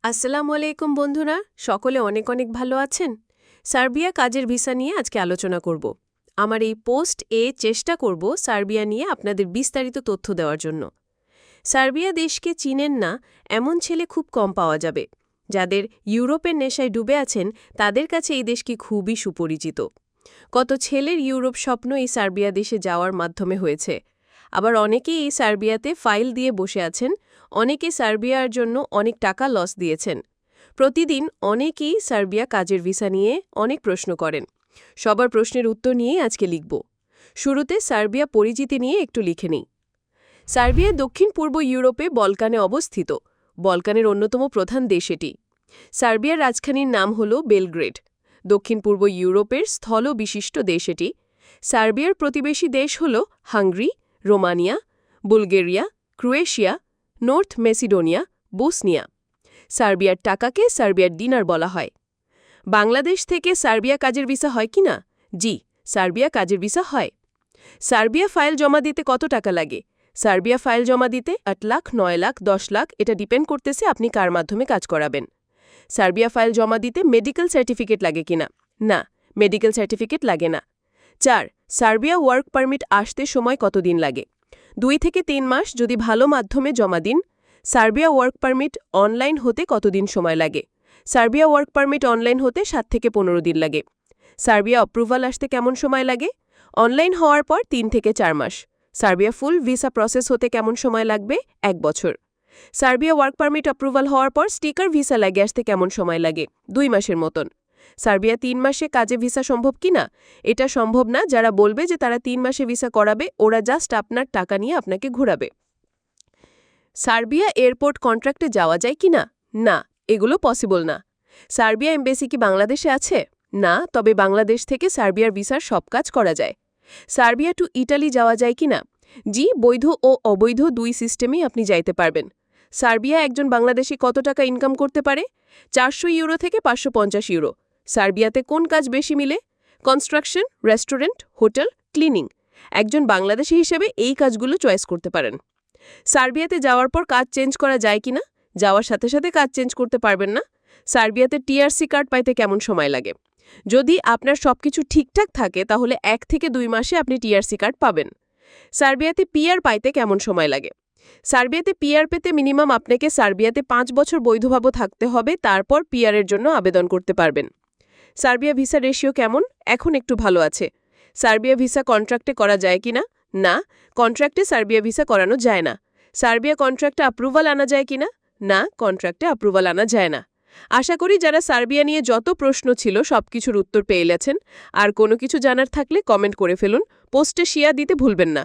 আসসালামু আলাইকুম বন্ধুরা, সকলে অনেক অনেক ভালো আছেন। সার্বিয়া কাজের ভিসা নিয়ে আজকে আলোচনা করব। আমার এই পোস্ট চেষ্টা করব সার্বিয়া নিয়ে আপনাদের বিস্তারিত তথ্য দেওয়ার জন্য। সার্বিয়া দেশকে চিনেন না এমন ছেলে খুব কম পাওয়া যাবে। যাদের ইউরোপের নেশায় ডুবে আছেন তাদের কাছে এই দেশকে খুবই সুপরিচিত। কত ছেলের ইউরোপ স্বপ্ন এই সার্বিয়া দেশে যাওয়ার মাধ্যমে হয়েছে। আবার অনেকেই এই সার্বিয়াতে ফাইল দিয়ে বসে আছেন, অনেকে সার্বিয়ার জন্য অনেক টাকা লস দিয়েছেন। প্রতিদিন অনেকেই সার্বিয়া কাজের ভিসা নিয়ে অনেক প্রশ্ন করেন। সবার প্রশ্নের উত্তর নিয়েই আজকে লিখব। শুরুতে সার্বিয়া পরিচিতি নিয়ে একটু লিখে নিই। সার্বিয়া দক্ষিণ পূর্ব ইউরোপে বলকানে অবস্থিত। বলকানের অন্যতম প্রধান দেশ এটি। সার্বিয়ার রাজধানীর নাম হল বেলগ্রেড। দক্ষিণ পূর্ব ইউরোপের স্থল বিশিষ্ট দেশ এটি। সার্বিয়ার প্রতিবেশী দেশ হল Hungary, Romania, Bulgaria, Croatia, north Macedonia, Bosnia. সার্বিয়ার টাকাকে সার্বিয়ার ডিনার বলা হয়। বাংলাদেশ থেকে সার্বিয়া কাজের ভিসা হয় কি না? জি, সার্বিয়া কাজের ভিসা হয়। সার্বিয়া ফাইল জমা দিতে কত টাকা লাগে? সার্বিয়া ফাইল জমা দিতে 8 লাখ, 9 লাখ, 10 লাখ, এটা ডিপেন্ড করতেছে আপনি কার মাধ্যমে কাজ করাবেন। সার্বিয়া ফাইল জমা দিতে মেডিকেল সার্টিফিকেট লাগে কিনা? না, মেডিকেল সার্টিফিকেট লাগে না। 4. সার্বিয়া ওয়ার্ক পারমিট আসতে সময় কতদিন লাগে? 2 থেকে 3 মাস যদি ভালো মাধ্যমে জমা দিন। সার্বিয়া ওয়ার্ক পারমিট অনলাইন হতে কতদিন সময় লাগে? সার্বিয়া ওয়ার্ক পারমিট অনলাইন হতে 7 থেকে 15 দিন লাগে। সার্বিয়া অ্যাপ্রুভাল আসতে কেমন সময় লাগে? অনলাইন হওয়ার পর 3 থেকে 4 মাস। সার্বিয়া ফুল ভিসা প্রসেস হতে কেমন সময় লাগবে? 1 বছর। সার্বিয়া ওয়ার্ক পারমিট অ্যাপ্রুভাল হওয়ার পর স্টিকার ভিসা লাগে আসতে কেমন সময় লাগে? 2 মাসের মতন। সার্বিয়া 3 মাসে কাজে ভিসা সম্ভব কিনা? এটা সম্ভব না। যারা বলবে যে তারা 3 মাসে ভিসা করাবে, ওরা জাস্ট আপনার টাকা নিয়ে আপনাকে ঘোরাবে। সার্বিয়া এয়ারপোর্ট কন্ট্রাক্টে যাওয়া যায় কিনা? না, এগুলো পসিবল না। সার্বিয়া এমবেসি কি বাংলাদেশে আছে? না, তবে বাংলাদেশ থেকে সার্বিয়ার ভিসার সব কাজ করা যায়। সার্বিয়া টু ইটালি যাওয়া যায় কিনা? জি, বৈধ ও অবৈধ 2 সিস্টেমেই আপনি যাইতে পারবেন। সার্বিয়া একজন বাংলাদেশি কত টাকা ইনকাম করতে পারে? 400 ইউরো থেকে 550 ইউরো। সার্বিয়াতে কোন কাজ বেশি মিলে? Construction, restaurant, hotel, cleaning. একজন বাংলাদেশি হিসেবে এই কাজগুলো চয়েস করতে পারেন। সার্বিয়াতে যাওয়ার পর কাজ চেঞ্জ করা যায় কিনা? যাওয়ার সাথে সাথে কাজ চেঞ্জ করতে পারবেন না। সার্বিয়াতে টিআরসি কার্ড পাইতে কেমন সময় লাগে? যদি আপনার সবকিছু ঠিকঠাক থাকে তাহলে 1 থেকে 2 মাসে আপনি টিআরসি কার্ড পাবেন। সার্বিয়াতে পিআর পাইতে কেমন সময় লাগে? সার্বিয়াতে পিআর পেতে মিনিমাম আপনাকে সার্বিয়াতে 5 বছর বৈধভাবে থাকতে হবে, তারপর পিআরের জন্য আবেদন করতে পারবেন। সার্বিয়া ভিসা রেশিও কেমন? এখন একটু ভালো আছে। সার্বিয়া ভিসা কন্ট্রাক্টে করা যায় কিনা? না, কন্ট্রাক্টে সার্বিয়া ভিসা করানো যায় না। সার্বিয়া কন্ট্রাক্টে অ্যাপ্রুভাল আনা যায় কিনা? না, কন্ট্রাক্টে অ্যাপ্রুভাল আনা যায় না। আশা করি যারা সার্বিয়া নিয়ে যত প্রশ্ন ছিল সবকিছুর উত্তর পেয়ে গেছেন। আর কোনো কিছু জানার থাকলে কমেন্ট করে ফেলুন। পোস্টে শেয়ার দিতে ভুলবেন না।